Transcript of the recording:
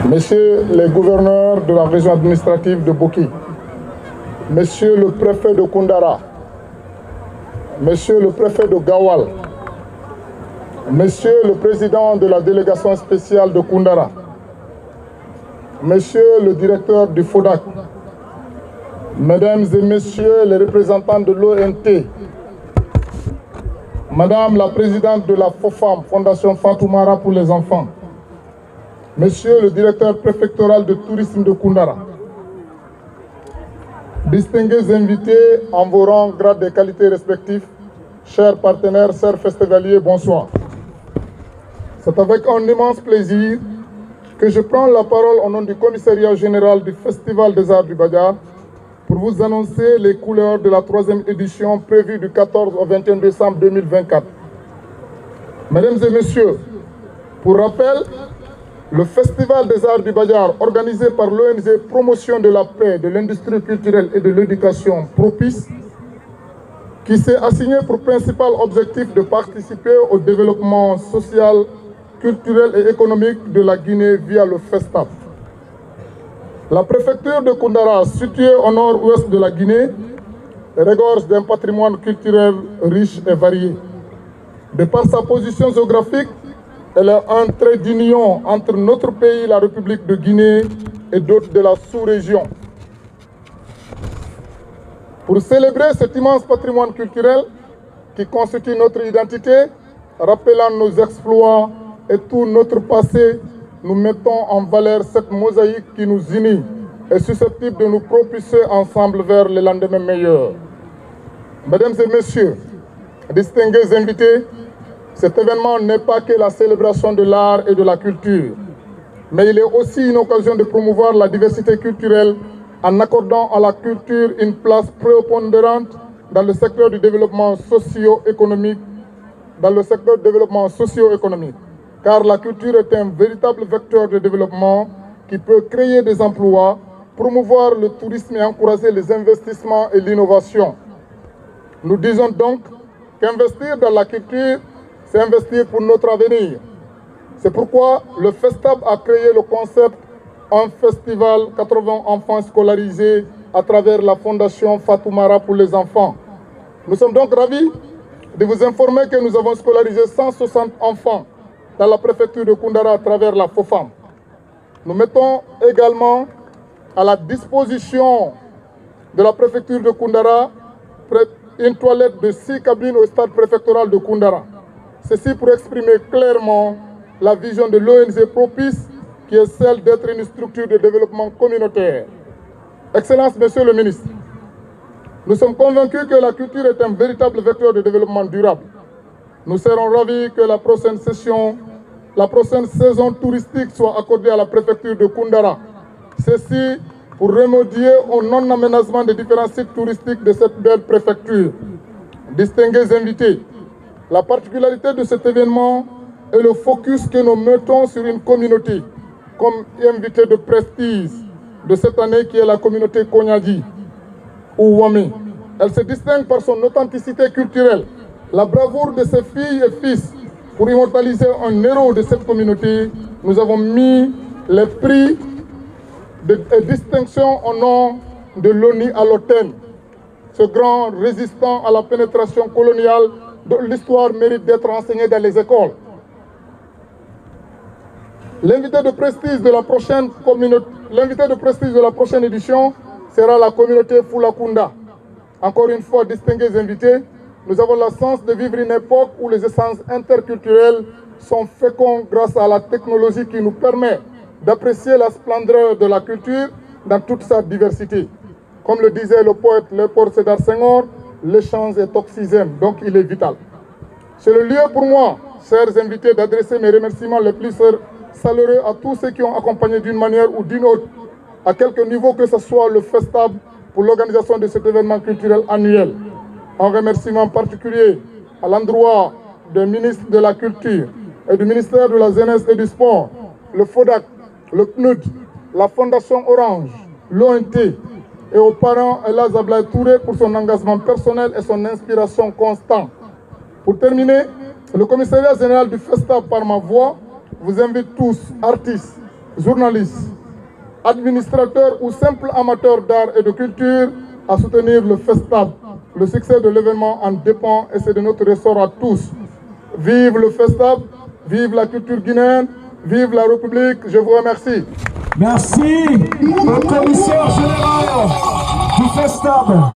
Messieurs les gouverneurs de la région administrative de Boki, Monsieur le préfet de Koundara, Monsieur le préfet de Gawal, Monsieur le président de la délégation spéciale de Koundara, Monsieur le directeur du FODAC, Mesdames et Messieurs les représentants de l'ONT, Madame la présidente de la FOFAM, Fondation Fatoumara pour les enfants, Monsieur le directeur préfectoral de tourisme de Koundara, distingués invités en vos rangs, grades et qualités respectifs, chers partenaires, chers festivaliers, bonsoir. C'est avec un immense plaisir que je prends la parole au nom du commissariat général du Festival des Arts du Badiar pour vous annoncer les couleurs de la 3e édition prévue du 14 au 21 décembre 2024. Mesdames et messieurs, pour rappel, le Festival des Arts du Badiar, organisé par l'ONG Promotion de la Paix, de l'Industrie culturelle et de l'Éducation Propice, qui s'est assigné pour principal objectif de participer au développement social, culturel et économique de la Guinée via le FESTAF. La préfecture de Koundara, située au nord-ouest de la Guinée, regorge d'un patrimoine culturel riche et varié. De par sa position géographique, elle est un trait d'union entre notre pays, la République de Guinée, et d'autres de la sous-région. Pour célébrer cet immense patrimoine culturel qui constitue notre identité, rappelant nos exploits et tout notre passé, nous mettons en valeur cette mosaïque qui nous unit et susceptible de nous propulser ensemble vers le lendemain meilleur. Mesdames et messieurs, distingués invités, cet événement n'est pas que la célébration de l'art et de la culture, mais il est aussi une occasion de promouvoir la diversité culturelle en accordant à la culture une place prépondérante dans le secteur du développement socio-économique, car la culture est un véritable vecteur de développement qui peut créer des emplois, promouvoir le tourisme et encourager les investissements et l'innovation. Nous disons donc qu'investir dans la culture, c'est investir pour notre avenir. C'est pourquoi le FESTAB a créé le concept Un festival 80 enfants scolarisés à travers la Fondation Fatoumara pour les enfants. Nous sommes donc ravis de vous informer que nous avons scolarisé 160 enfants dans la préfecture de Koundara à travers la FOFAM. Nous mettons également à la disposition de la préfecture de Koundara une toilette de 6 cabines au stade préfectoral de Koundara. Ceci pour exprimer clairement la vision de l'ONG Propice, qui est celle d'être une structure de développement communautaire. Excellences, Monsieur le ministre, nous sommes convaincus que la culture est un véritable vecteur de développement durable. Nous serons ravis que la prochaine saison touristique soit accordée à la préfecture de Koundara. Ceci pour remédier au non-aménagement des différents sites touristiques de cette belle préfecture. Distingués invités, la particularité de cet événement est le focus que nous mettons sur une communauté comme invité de prestige de cette année qui est la communauté Konyadi ou Wami. Elle se distingue par son authenticité culturelle, la bravoure de ses filles et fils. Pour immortaliser un héros de cette communauté, nous avons mis les prix de distinction au nom de Loni Aloten, ce grand résistant à la pénétration coloniale dont l'histoire mérite d'être enseignée dans les écoles. L'invité de prestige de la prochaine édition sera la communauté Fulakunda. Encore une fois, distingués invités, nous avons la chance de vivre une époque où les essences interculturelles sont féconds grâce à la technologie qui nous permet d'apprécier la splendeur de la culture dans toute sa diversité. Comme le disait le poète Léopold Sédar Senghor, l'échange est oxygène, donc il est vital. C'est le lieu pour moi, chers invités, d'adresser mes remerciements les plus chaleureux à tous ceux qui ont accompagné d'une manière ou d'une autre, à quelque niveau que ce soit, le FESTAB pour l'organisation de cet événement culturel annuel. Un remerciement particulier à l'endroit du ministre de la Culture et du ministère de la Jeunesse et du Sport, le FODAC, le CNUD, la Fondation Orange, l'ONT et aux parents Elaz Ablaye Touré pour son engagement personnel et son inspiration constante. Pour terminer, le commissariat général du FESTAB, par ma voix, vous invite tous, artistes, journalistes, administrateurs ou simples amateurs d'art et de culture à soutenir le FESTAB. Le succès de l'événement en dépend et c'est de notre ressort à tous. Vive le FESTAB, vive la culture guinéenne, vive la République, je vous remercie. Merci au commissaire général du FESTAB.